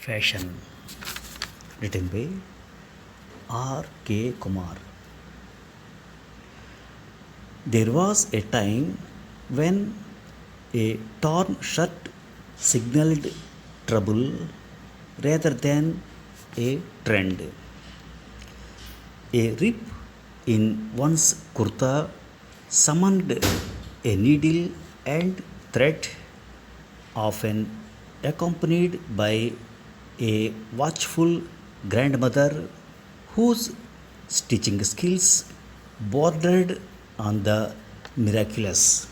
Fashion, written by R. K. Kumar. There was a time when a torn shirt signaled trouble rather than a trend. A rip in one's kurta summoned a needle and thread, often accompanied by a watchful grandmother whose stitching skills bordered on the miraculous.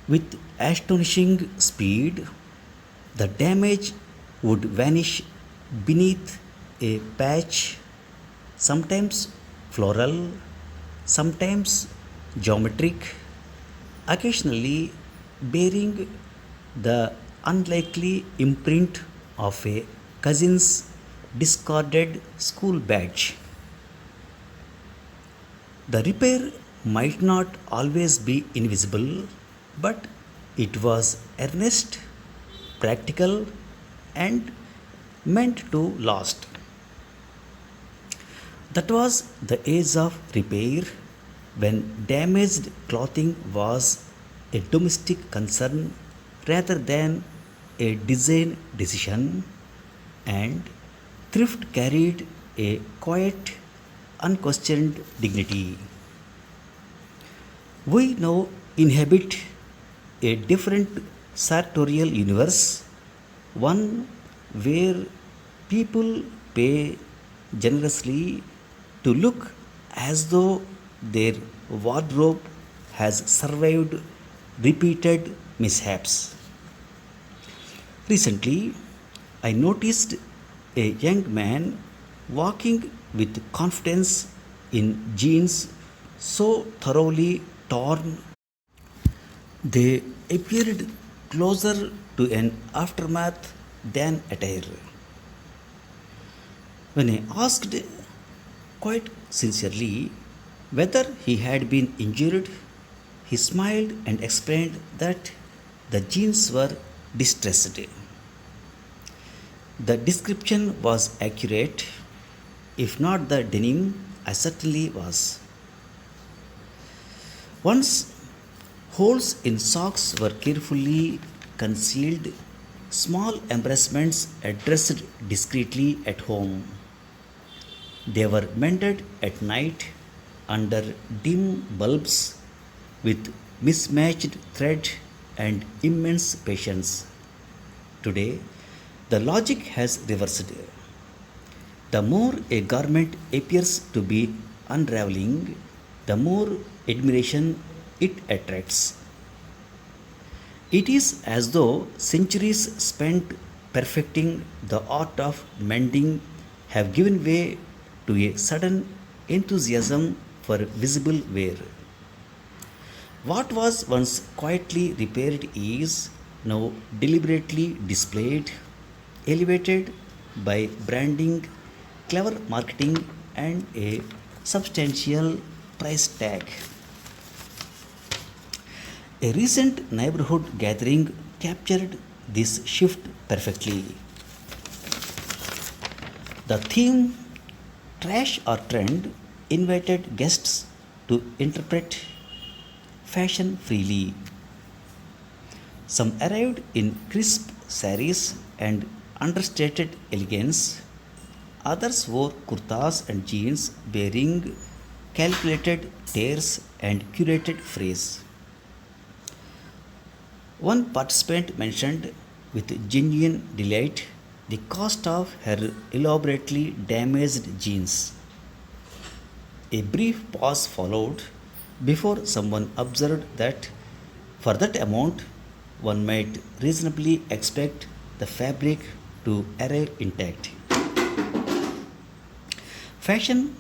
With astonishing speed, the damage would vanish beneath a patch, sometimes floral, sometimes geometric, occasionally bearing the unlikely imprint of a cousin's discarded school badge. The repair might not always be invisible, but it was earnest, practical, and meant to last. That was the age of repair when damaged clothing was a domestic concern rather than a design decision, and thrift carried a quiet, unquestioned dignity. We now inhabit a different sartorial universe, one where people pay generously to look as though their wardrobe has survived repeated mishaps. Recently, I noticed a young man walking with confidence in jeans so thoroughly torn they appeared closer to an aftermath than attire. When I asked quite sincerely whether he had been injured, he smiled and explained that the jeans were distressed. The description was accurate. If not the denim, I certainly was. Once holes in socks were carefully concealed, small embarrassments addressed discreetly at home. They were mended at night under dim bulbs with mismatched thread and immense patience. Today, the logic has reversed. The more a garment appears to be unraveling, the more admiration it attracts. It is as though centuries spent perfecting the art of mending have given way to a sudden enthusiasm for visible wear. What was once quietly repaired is now deliberately displayed, elevated by branding, clever marketing, and a substantial price tag. A recent neighborhood gathering captured this shift perfectly. The theme, Trash or Trend, invited guests to interpret fashion freely. Some arrived in crisp saris and understated elegance. Others wore kurtas and jeans bearing calculated tears and curated phrase. One participant mentioned with genuine delight the cost of her elaborately damaged jeans. A brief pause followed before someone observed that for that amount one might reasonably expect the fabric to arrive intact. Fashion,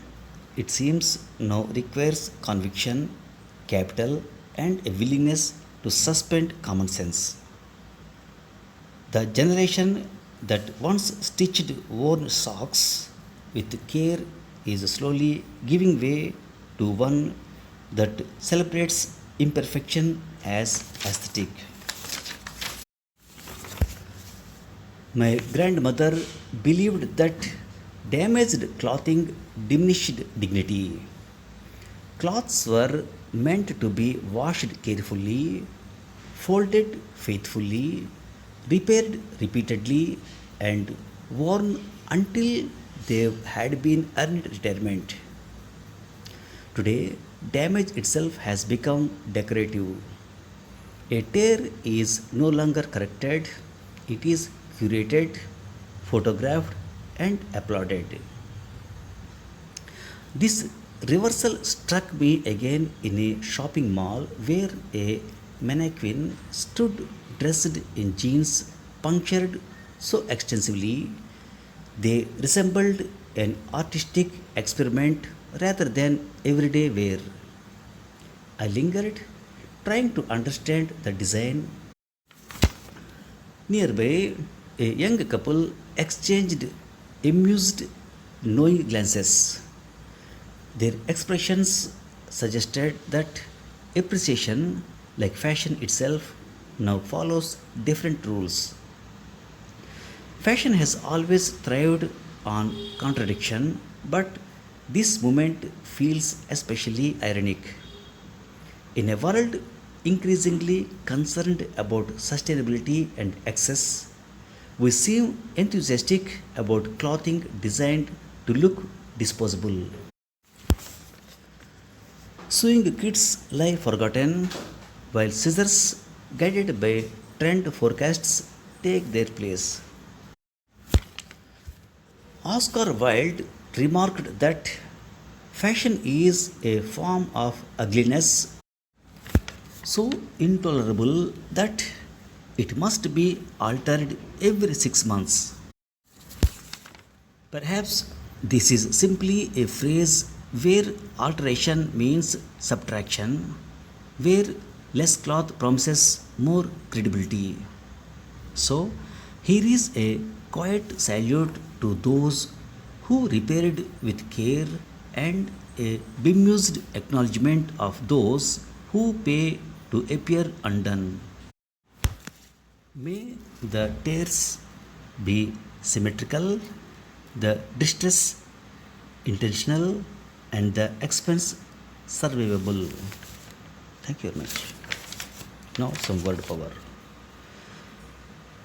it seems, now requires conviction, capital, and a willingness to suspend common sense. The generation that once stitched worn socks with care is slowly giving way to one that celebrates imperfection as aesthetic. My grandmother believed that damaged clothing diminished dignity. Clothes were meant to be washed carefully, folded faithfully, repaired repeatedly, and worn until they had been earned retirement. Today, damage itself has become decorative. A tear is no longer corrected, it is curated, photographed, and applauded. This reversal struck me again in a shopping mall where a mannequin stood dressed in jeans punctured so extensively they resembled an artistic experiment rather than everyday wear. I lingered, trying to understand the design. Nearby, a young couple exchanged amused, knowing glances. Their expressions suggested that appreciation, like fashion itself, now follows different rules. Fashion has always thrived on contradiction, but this moment feels especially ironic. In a world increasingly concerned about sustainability and access, we seem enthusiastic about clothing designed to look disposable. Sewing kits lie forgotten, while scissors, guided by trend forecasts, take their place. Oscar Wilde remarked that fashion is a form of ugliness so intolerable that it must be altered every 6 months. Perhaps this is simply a phrase where alteration means subtraction, where less cloth promises more credibility. So, here is a quiet salute to those who repaired with care and a bemused acknowledgement of those who pay to appear undone. May the tears be symmetrical, the distress intentional, and the expense survivable. Thank you very much. Now, some word power.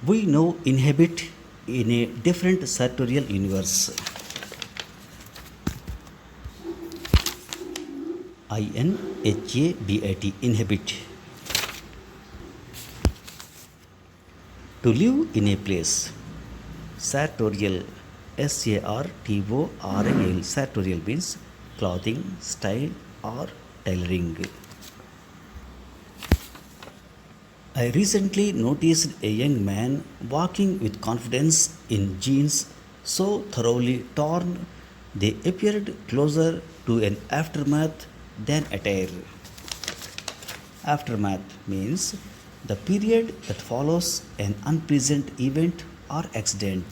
We now inhabit in a different sartorial universe. INHABIT, inhabit. To live in a place. Sartorial, SARTORIAL, sartorial means clothing, style, or tailoring. I recently noticed a young man walking with confidence in jeans so thoroughly torn they appeared closer to an aftermath than attire. Aftermath means the period that follows an unpleasant event or accident.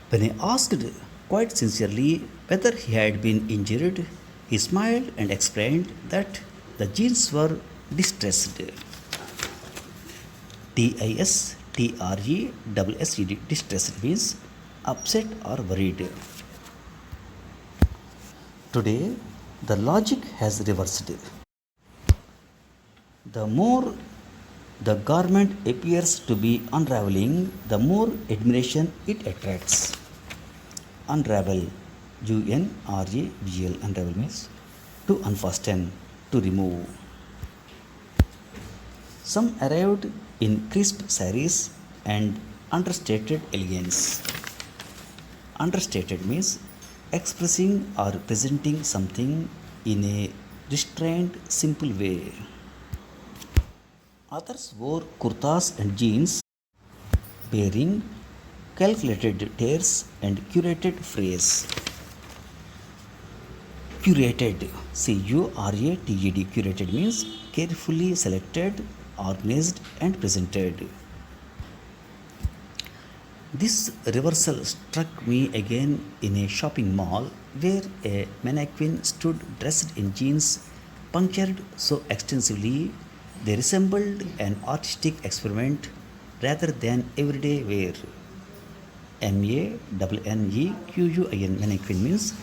When I asked quite sincerely whether he had been injured, he smiled and explained that the jeans were distressed. DISTRESSED, distressed means upset or worried. Today, the logic has reversed. The more the garment appears to be unraveling, the more admiration it attracts. Unravel, UNRAVL, unravel means to unfasten, to remove. Some arrived in crisp saris and understated elegance. Understated means expressing or presenting something in a restrained, simple way. Others wore kurtas and jeans, bearing calculated tears and curated phrase. Curated, CURATED, curated means carefully selected, organized, and presented. This reversal struck me again in a shopping mall where a mannequin stood dressed in jeans punctured so extensively They resembled an artistic experiment rather than everyday wear. MANNEQUIN mannequin means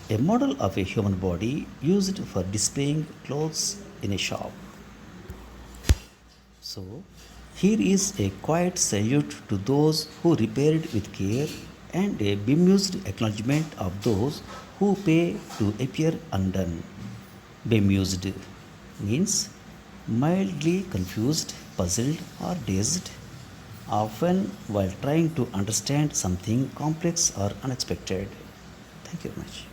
a model of a human body used for displaying clothes in a shop. So, here is a quiet salute to those who repaired with care and a bemused acknowledgement of those who pay to appear undone. Bemused means mildly confused, puzzled, or dazed, often while trying to understand something complex or unexpected. Thank you very much.